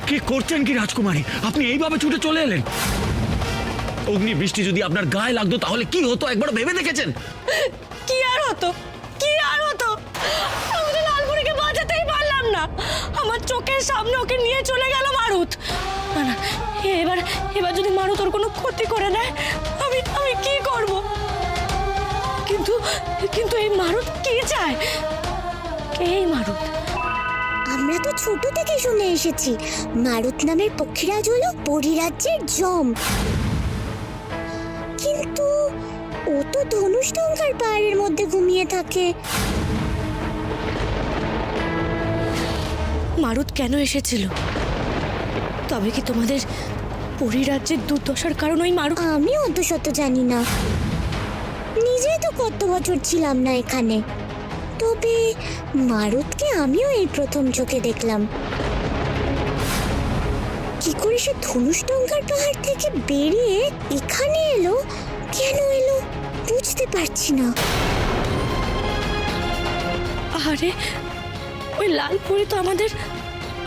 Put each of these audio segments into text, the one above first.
কি করছেন কি রাজকুমারী? আপনি এইভাবে ছুটে চলে এলেন। অগ্নি বৃষ্টি যদি আপনার গায়ে লাগতো তাহলে কি হতো একবার ভেবে দেখেছেন? কি আর হতো, কি আর হতো? আমি তো লালপুরিকে বাঁচাতেই পারলাম না। আমার চোখের সামনে ওকে নিয়ে চলে গেল মারুত। না না, এবার এবার যদি মারুত ওর কোনো ক্ষতি করে দেয়, আমি আমি কি করব? কিন্তু কিন্তু এই মারুত কি চায়? কে এই মারুত? আমরা তো ছোট থেকে শুনে এসেছি মারুত নামের পক্ষীরাজ হলো পরিরাজ্যের জম। কিন্তু ও তো ধনুষ্টঙ্কার পাহাড়ের মধ্যে ঘুমিয়ে থাকে। মারুত কেন এসেছিল? তবে কি তোমাদের পরিরাজ্যের দুর্দশার কারণ ওই মারুত? আমি অত শত জানি না, নিজেই তো কত বছর ছিলাম না এখানে। তবে মারুতকে আমিও এই প্রথম চোখে দেখলাম। কি করে সে ধনুষ্টঙ্কার পাহাড় থেকে বেরিয়ে এখানে এলো, কেন এলো বুঝতে পারছি না। আরে ওই লালপুরি তো আমাদের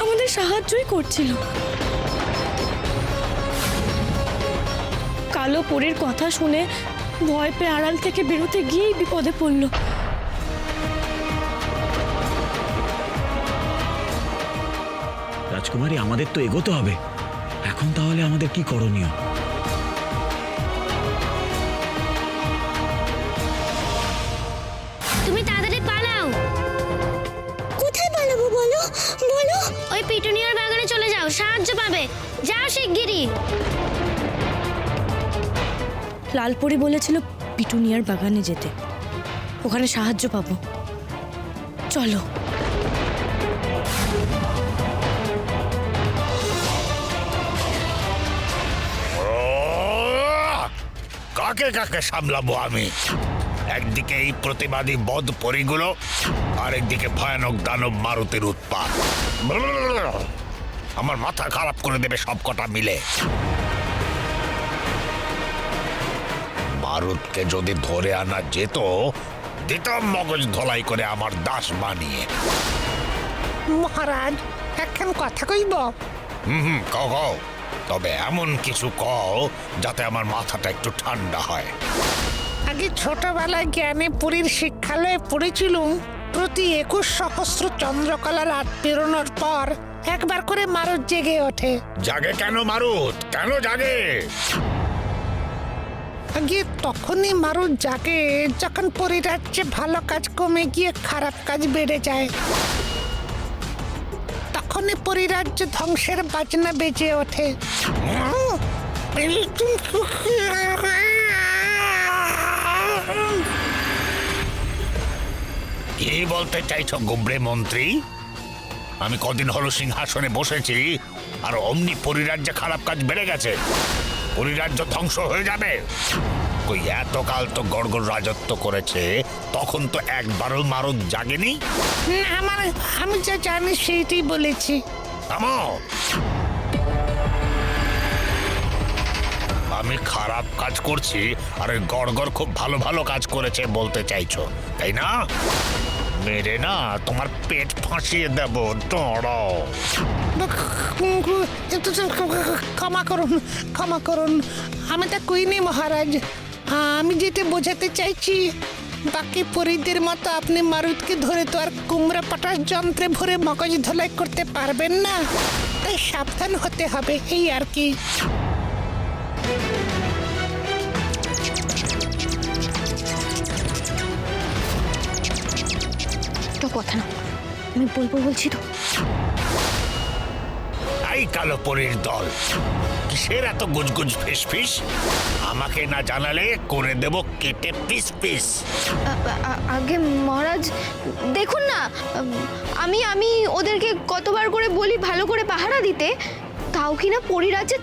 আমাদের সাহায্যই করছিল। কালো পরীর কথা শুনে ভয় পেয়ে আড়াল থেকে বেরোতে গিয়েই বিপদে পড়ল। রাজকুমারী, আমাদের তো এগোতে হবে এখন। তাহলে আমাদের কি করণীয়? তুমি তাড়াতাড়ি পালাও। কোথায় পালাবো বলো বলো? ওই পিটুনিয়ার বাগানে চলে যাও, সাহায্য পাবে। যাও শিগগিরই। লালপরি বলেছিল পিটুনিয়ার বাগানে যেতে, ওখানে সাহায্য পাবো। চলো। কাকে কাকে সামলাবো আমি? একদিকে এই প্রতিবাদী বদ পরিগুলো, আরেকদিকে ভয়ানক দানব মারুতের উৎপাত। আমার মাথা খারাপ করে দেবে সব কটা মিলে। মারুতকে যদি ধরে আনা যেত, দিতাম মগজ ধলাই করে আমার দাস বানিয়ে। মহারাজ এখন কথা কইব। কও কও, তবে এমন কিছু কও যাতে আমার মাথাটা একটু ঠান্ডা হয়। আগে ছোটবেলায় জ্ঞানে পুরীর শিক্ষালয়ে পড়েছিলুম, প্রতি 21 সহস্র চন্দ্রকলা রাত পেরোনোর পর একবার করে মারুত জেগে ওঠে। জাগে কেন মারুত? কেন জাগে? আগে তখনই মারুত জাগে যখন পরিরাজ্যে ভালো কাজ কমে গিয়ে খারাপ কাজ বেড়ে যায়। তখনই পরিরাজ্য ধ্বংসের বাজনা বেজে ওঠে। কি বলতে চাইছো গুবরে মন্ত্রী? আমি কদিন হলো সিংহাসনে বসেছি আর অমনি পরিরাজ্যে খারাপ কাজ বেড়ে গেছে, পরিরাজ্য ধ্বংস হয়ে যাবে? কই এতকাল তো গড়গড় রাজত্ব করেছে, তখন তো একবারও মারুত জাগেনি। না মানে আমি যা জানি সেইটাই বলেছি। থামো! আমি খারাপ কাজ করছি আর ওই গড়গড় খুব ভালো ভালো কাজ করেছে বলতে চাইছো, তাই না? মেরে না তোমার পেট ফাঁসিয়ে দেব, দাঁড়াও। ক্ষমা করুন, ক্ষমা করুন, আমি তা কইনি মহারাজ। আমি যেটা বোঝাতে চাইছি, বাকি পরীদের মতো আপনি মারুতকে ধরে তো আর কুমড়া পাটার যন্ত্রে ভরে মগজ ধলাই করতে পারবেন না, তাই সাবধান হতে হবে, এই আর কি। কথা না, আমি বলবো বলছি তো। এই কালো পরীর দল, কিসের এত গুজগুজ ফিসফিস? আমাকে না জানালে করে দেব কেটে পিস পিস। আগে মহারাজ দেখুন না, আমি আমি ওদেরকে কতবার করে বলি ভালো করে পাহারা দিতে, তাও কিনা পরিরাজ্যে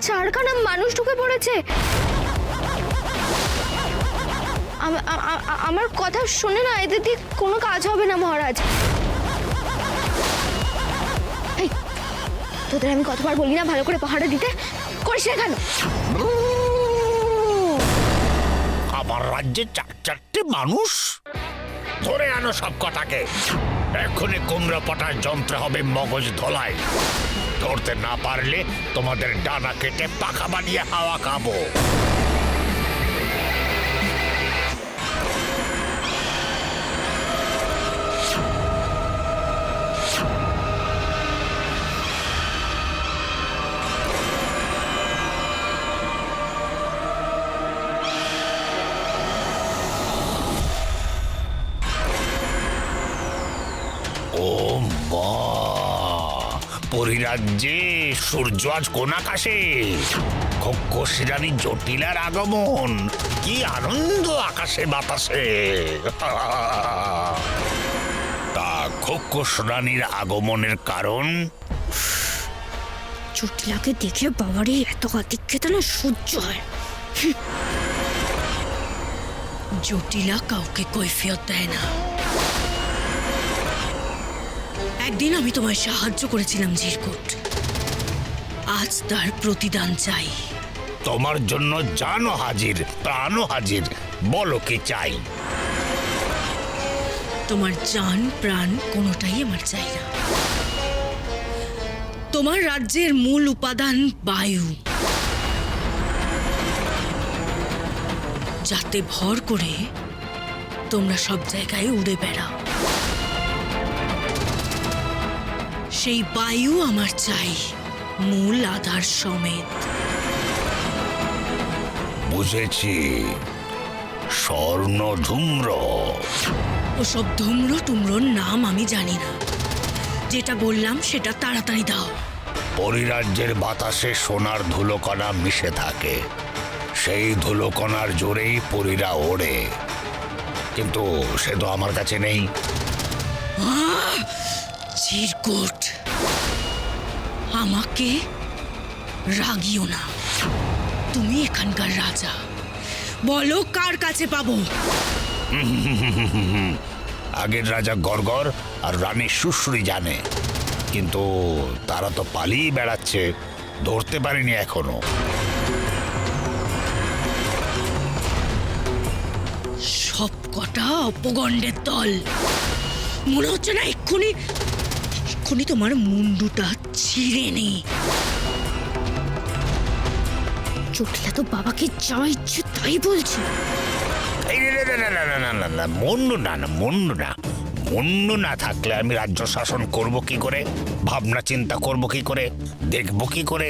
চারখানা মানুষ ঢুকে পড়েছে। আমার কথা শুনে না, এদের দিয়ে কোনো কাজ হবে না মহারাজ। এই, তোদের আমি কতবার বলি না ভালো করে পাহারা দিতে, করিস না কেন? আমার রাজ্যে চারটে মানুষ ধরে আনো সব কটাকে। এক্ষুনি কুমড়ো পটার যন্ত্র হবে মগজ ধোলাই। ধরতে না পারলে তোমাদের ডানা কেটে পাখা বানিয়ে হাওয়া খাবো। ও মা, পরিরাজ্যে সূর্য আজ কোন আকাশে। খোকসিরানী জটিলার আগমন, কি আনন্দ আকাশে বাতাসে। তা খোকসিরানীর আগমনের কারণ? জটিলাকে দেখে বাবারই এত আদিক্ষেতা না সহ্য হয়। জটিলা কাউকে কৈফিয়ত দেয় না। একদিন আমি তোমায় সাহায্য করেছিলাম জিরকুট, আজ তার প্রতিদান চাই। তোমার জন্য জানও হাজির, প্রাণও হাজির, বলো কি চাই? তোমার জান প্রাণ কোনোটাই আমার চাই না। তোমার রাজ্যের মূল উপাদান বায়ু, যাতে ভর করে তোমরা সব জায়গায় উড়ে বেড়াও। সেই বায়ু আমার চাই, মূল আধার সমেত। বুঝেছি, স্বর্ণ ধূম্র। ওসব ধুমরো টুমরোর নাম আমি জানি না। যেটা বললাম সেটা তাড়াতাড়ি দাও। পরিরাজ্যের বাতাসে সোনার ধুলোকণা মিশে থাকে, সেই ধুলোকণার জোরেই পরীরা ওড়ে, কিন্তু সে তো আমার কাছে নেই। চিরকুট, আমাকে রাগিও না। তুমি এখানকার রাজা, বলো কার কাছে পাবো? আগের রাজা গড়গড় আর রানী সুশ্রী জানে, কিন্তু তারা তো পালিয়ে বেড়াচ্ছে, ধরতে পারেনি এখনো। সব কটা অপগণ্ডের দল। মনে হচ্ছে না এক্ষুনি তোমার মুন্ডুটা ছিঁড়ে নেই। জটিলা তো বাবাকে যা ইচ্ছে তাই বলছে। মুন্ডু না থাকলে আমি রাজ্য শাসন করব কি করে, ভাবনা চিন্তা করব কি করে, দেখব কি করে?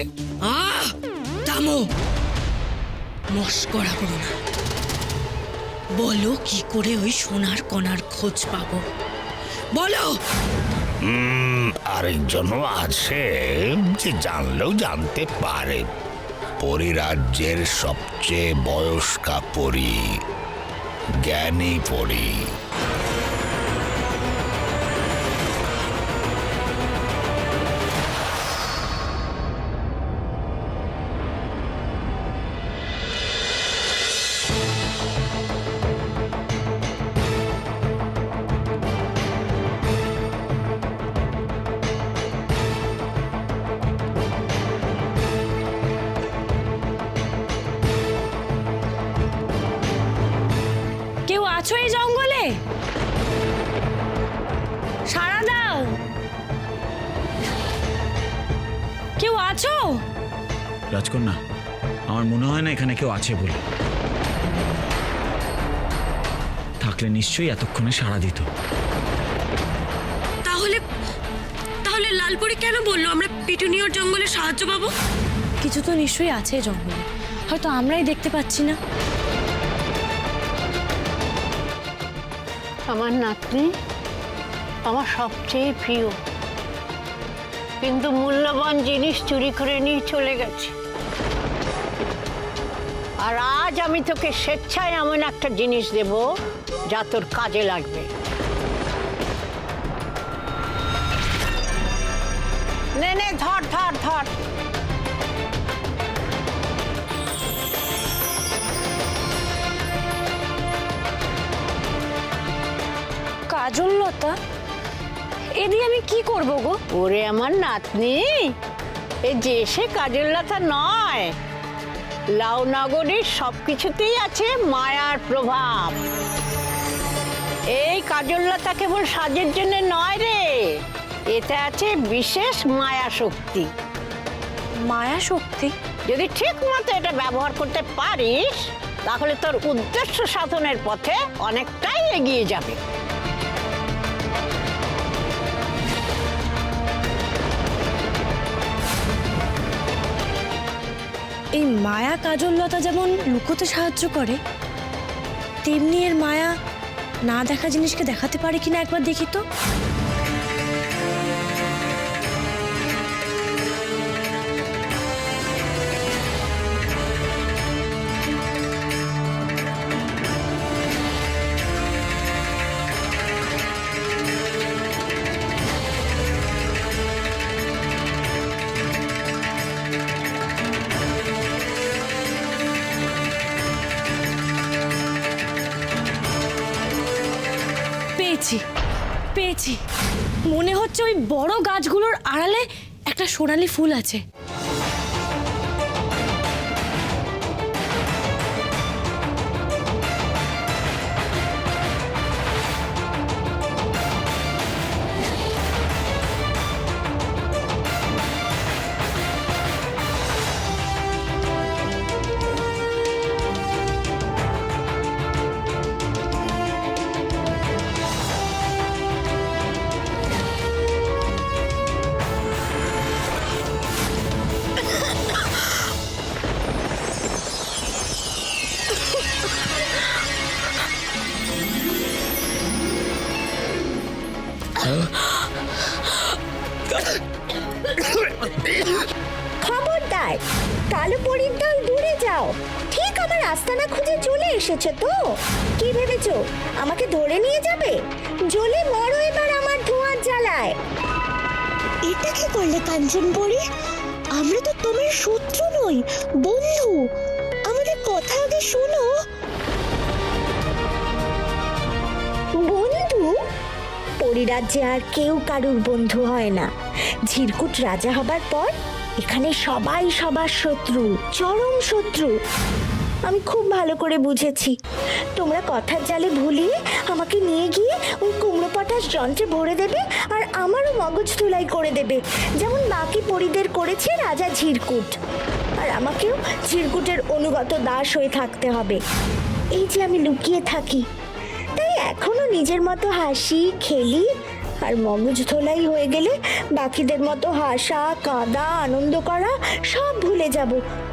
থামো, মস্করা করো না। বলো কি করে ওই সোনার কণার খোঁজ পাবো, বলো। আরেকজনও আছে যে জানলেও জানতে পারে। পরিরাজ্যের সবচেয়ে বয়স্কা পরী, জ্ঞানী পরী। কেউ আছো এই জঙ্গলে? সাড়া দাও। কেউ আছো? রাজকন্যা, আমার মনে হয় না এখানে কেউ আছে বলে। থাকলে নিশ্চয়ই এতক্ষণে সাড়া দিত। তাহলে লালপরি কেন বললো আমরা পিটুনিয়ার জঙ্গলে সাহায্য পাবো? কিছু তো নিশ্চয়ই আছে জঙ্গলে, হয়তো আমরাই দেখতে পাচ্ছি না। আমার নাতনি আমার সবচেয়ে প্রিয়, কিন্তু মূল্যবান জিনিস চুরি করে নিয়ে চলে গেছে। আর আজ আমি তোকে স্বেচ্ছায় এমন একটা জিনিস দেব যা তোর কাজে লাগবে। নে নে, ধর ধর ধর। কাজললতা, এ দিয়ে আমি কি করব গো? ওরে আমার নাতনি, এ যে সে কাজের লতা নয়, লাউ নগরীর সবকিছুতেই আছে মায়ার প্রভাব। এই কাজললতা কেবল সাজের জন্য নয় রে, এতে আছে বিশেষ মায়া শক্তি। মায়া শক্তি? যদি ঠিক মতো এটা ব্যবহার করতে পারিস তাহলে তোর উদ্দেশ্য সাধনের পথে অনেকটাই এগিয়ে যাবে। এই মায়া কাজললতা যেমন লুকোতে সাহায্য করে, তেমনি এর মায়া না দেখা জিনিসকে দেখাতে পারে কিনা একবার দেখি তো। পেয়েছি পেয়েছি, মনে হচ্ছে ওই বড় গাছগুলোর আড়ালে একটা সোনালী ফুল আছে। খবরদার, কালো পরীর দল দূরে যাও। ঠিক আমার আস্তানা খুঁজে চলে এসেছে তো? কি ভেবেছো আমাকে ধরে নিয়ে যাবে? জ্বলে মরো এবার আমার ধোঁয়ার জ্বালায়। এটা কি করলে কাঞ্চন পরী? আমরা তো তোমার শত্রু নই, বন্ধু। আমাদের কথা আগে শোনো। বন্ধু? পরিরাজ্যে আর কেউ কারুর বন্ধু হয় না। ঝিরকুট রাজা হবার পর এখানে সবাই সবার শত্রু, চরম শত্রু। আমি খুব ভালো করে বুঝেছি। তোমরা কথার জালে ভুলিয়ে আমাকে নিয়ে গিয়ে ওই কুমড়ো পটাশ যন্ত্রে ভরে দেবে আর আমারও মগজ ধুলাই করে দেবে, যেমন বাকি পরিদের করেছে রাজা ঝিরকুট। আর আমাকেও ঝিরকুটের অনুগত দাস হয়ে থাকতে হবে। এই যে আমি লুকিয়ে থাকি, তাই এখনো নিজের মতো হাসি খেলি, আর মগজ ধোলাই হয়ে গেলে বাকিদের মতো হাসা কাঁদা আনন্দ করা সব ভুলে যাব।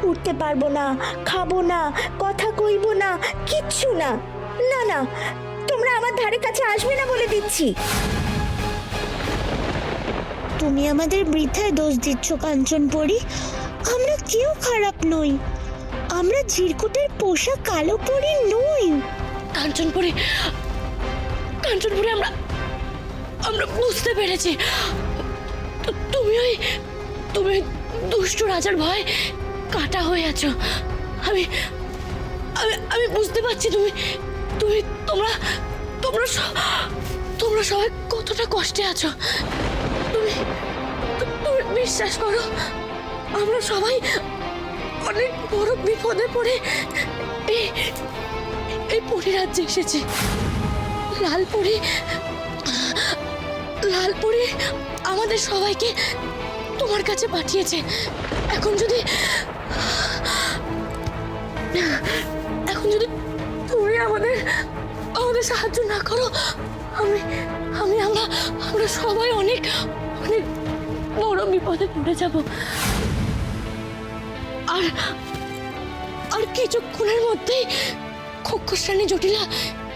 উঠতে পারবো না, খাবো না, কথা কইবো না, কিচ্ছু না। না না, তোমরা আমার ধারে কাছে আসবে না বলে দিচ্ছি। তুমি আমাদের বৃথায় দোষ দিচ্ছ কাঞ্চন পরী। আমরা কেউ খারাপ নই। আমরা ঝিরকুটের পোষা কালো পরী নই। কাঞ্চনপুরে কাঞ্চনপুরে আমরা আমরা বুঝতে পেরেছি। তুমি দুষ্ট রাজার ভয় কাটা হয়ে আছো। আমি আমি আমি বুঝতে পারছি তোমরা তোমরা তোমরা সবাই কতটা কষ্টে আছো। তুমি বিশ্বাস করো, আমরা সবাই অনেক বড় বিপদে পড়ে এই পরিরাজ্যে এসেছি। লালপুরি আমাদের সবাইকে তোমার কাছে পাঠিয়েছে। এখন যদি তুমি আমাদের সাহায্য না করো, আমরা সবাই অনেক অনেক বড় বিপদে পড়ে যাব। আর কিছুক্ষণের মধ্যেই খোক্ষশ্রানী জটিলা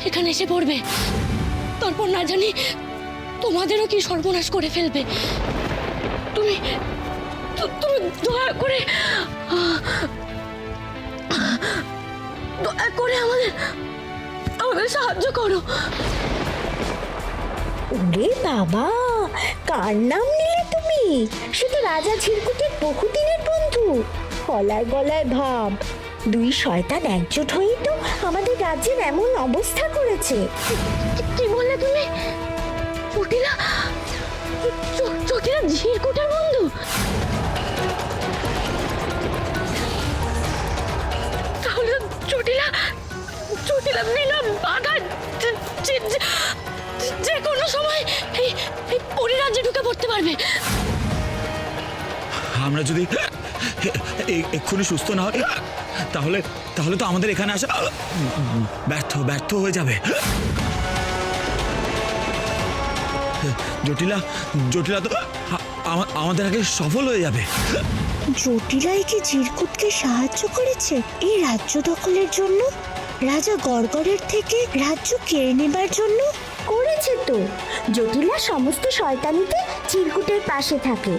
এখানে এসে পড়বে। তারপর না জানি তোমাদেরও কি সর্বনাশ করে ফেলবে। তুমি দয়া করে আমাদের সাহায্য করো। ওরে বাবা, কার নাম নিলে তুমি? সে তো রাজা ঝিরকুটের বহুদিনের বন্ধু। গলায় গলায় ভাব। দুই শয়তান একজোট হয়েই তো আমাদের রাজ্যের এমন অবস্থা করেছে। কি বললে তুমি? জটিলা ঝিরকুটের বন্ধু? তাহলে জটিলা বিনা বাধা সময় এই এই পরিরাজ্যে ঢুকে পড়তে পারবে। আমরা যদি এক্ষুনি সুস্থ না হই তাহলে তাহলে তো আমাদের এখানে আসা ব্যর্থ হয়ে যাবে। জটিলা জটিলা তো আমাদের আগে সফল হয়ে যাবে। জটিলাই কি ঝিরকুটকে সাহায্য করেছে এই রাজ্য দখলের জন্য, রাজা গড়গড়ের থেকে রাজ্য কেড়ে নেবার জন্য? করেছে তো। জটিলা সমস্ত শয়তানিতে ঝিরকুটের পাশে থাকে।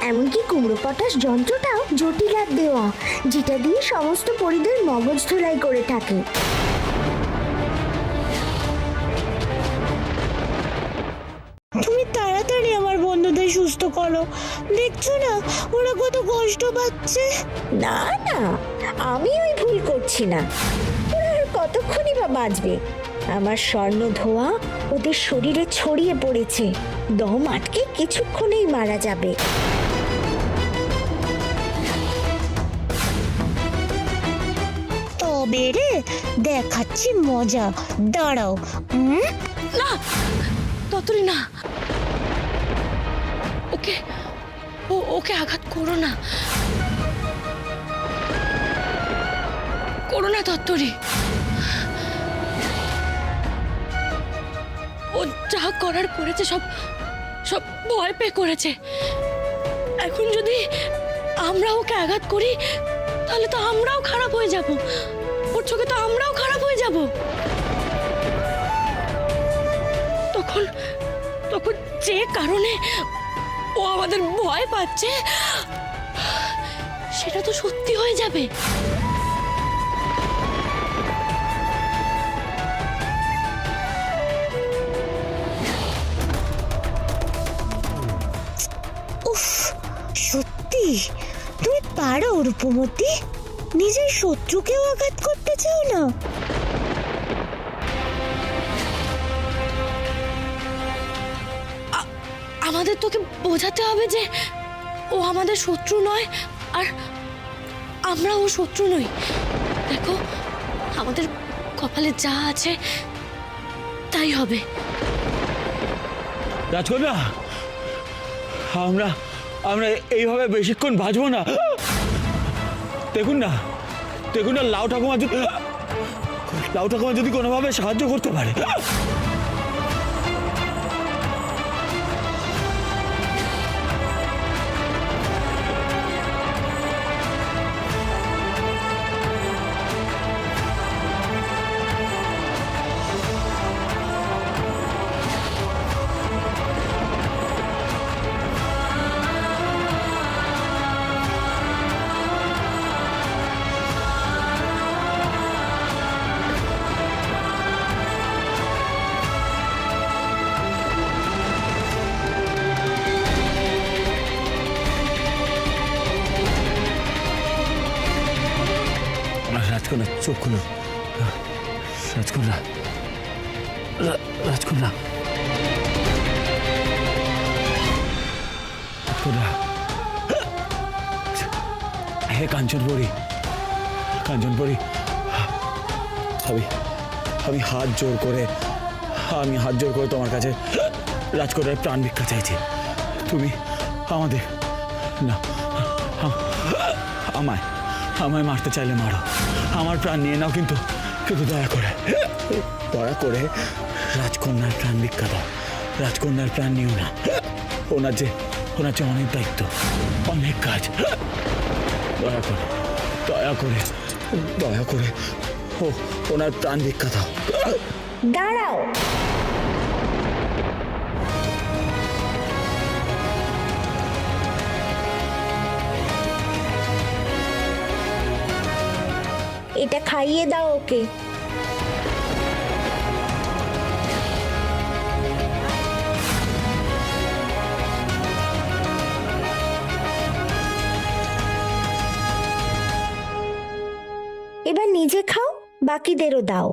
এমনকি কুমড়ো পটাশ যন্ত্রটাও জটিলার দেওয়া, যেটা দিয়ে সমস্ত পরিদের মগজ ধোলাই করে থাকে। তুমি তাড়াতাড়ি আমার বন্ধুদের সুস্থ করো, দেখছো না ওরা কত কষ্ট পাচ্ছে। না না, আমি ওই ভুল করছি না। ওরা আর কতক্ষণই বা বাঁচবে? আমার স্বর্ণ ধোয়া ওদের শরীরে ছড়িয়ে পড়েছে, দম আটকে কিছুক্ষণেই মারা যাবে। তবে রে দেখাচ্ছি মজা, দাঁড়াও। না ততরি না, ওকে ওকে আঘাত করো না, করো না তত্তরি। ও যা করার করেছে সব সব ভয় পেয়ে করেছে। এখন যদি আমরা ওকে আঘাত করি তাহলে তো আমরাও খারাপ হয়ে যাব, ওর চোখে তো আমরাও খারাপ হয়ে যাব। তখন তখন যে কারণে ও আমাদের ভয় পাচ্ছে সেটা তো সত্যি হয়ে যাবে। উফ, সত্যি তুমি পারো রূপমতি, নিজের শত্রুকেও আঘাত করতে চাও না। আমাদের তোকে বোঝাতে হবে যে ও আমাদের শত্রু নয়, আর আমরা ও শত্রু নই। দেখো আমাদের কপালে যা আছে তাই হবে। রাজকন্যা, আমরা আমরা এইভাবে বেশিক্ষণ বাঁচবো না। দেখুন না লাউ ঠাকুমা যদি কোনোভাবে সাহায্য করতে পারে। রাজকন্যা চোখ খুলো। রাজকন্যা রাজকন্যা হে কাঞ্চনপুরী, আমি হাত জোর করে তোমার কাছে রাজকন্যার প্রাণ ভিক্ষা চাইছি। তুমি আমাদের না, আমায় মারতে চাইলে মারো, আমার প্রাণ নিয়ে নাও, কিন্তু দয়া করে রাজকন্যার প্রাণ ভিক্ষা দাও। রাজকন্যার প্রাণ নিও না, ওনার যে অনেক দায়িত্ব, অনেক কাজ। দয়া করে ওনার প্রাণ ভিক্ষা দাও। দাঁড়াও, এটা খাইয়ে দাও ওকে। এবার নিজে খাও, বাকিদেরও দাও।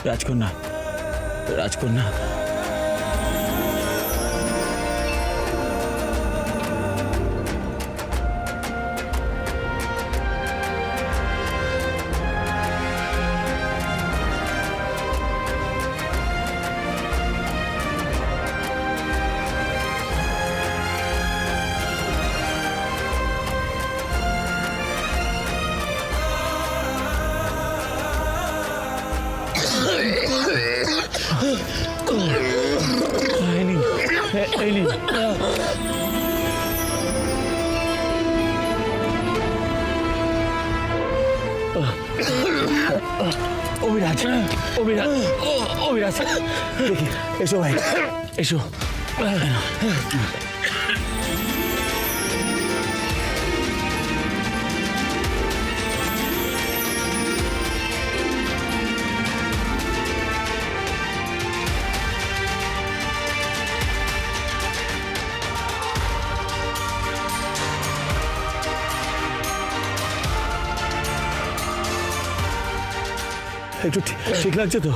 রাজকন্যা এই নিন। অভিরাজ, অভিরাজ, অভিরাজ, দেখি, এসো ভাই, এসো। একটু ঠিক লাগছে তো?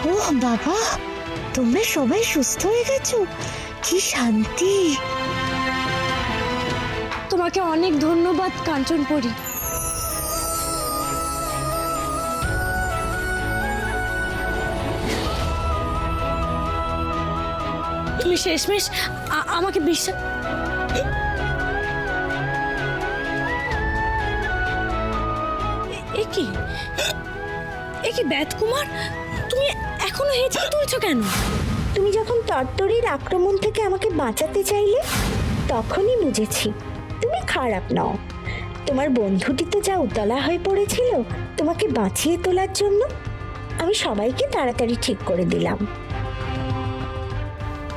ও বাবা, তোমরা সবাই সুস্থ হয়ে গেছো, কি শান্তি। তোমাকে অনেক ধন্যবাদ কাঞ্চনপরি। তুমি শেষমেশ আমাকে বিশ্বাস এ কি বেদকুমার, তুমি এখনো হেঁচকে তুলছো কেন? তুমি যখন তরতরির আক্রমণ থেকে আমাকে বাঁচাতে চাইলে তখনই বুঝেছি তুমি খারাপ নও। তোমার বন্ধুটি তো যা উতলা হয়ে পড়েছিল তোমাকে বাঁচিয়ে তোলার জন্য, আমি সবাইকে তাড়াতাড়ি ঠিক করে দিলাম।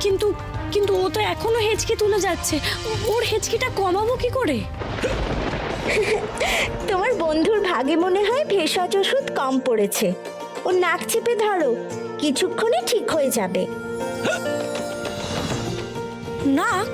কিন্তু কিন্তু ও তো এখনো হেঁচকে তুলে যাচ্ছে, ওর হেঁচকিটা কমাবো কি করে? তোমার বন্ধুর ভাগে মনে হয় ভেষজ ওষুধ কম পড়েছে, ও নাক চেপে ধরো, কিছুক্ষণে ঠিক হয়ে যাবে। নাক?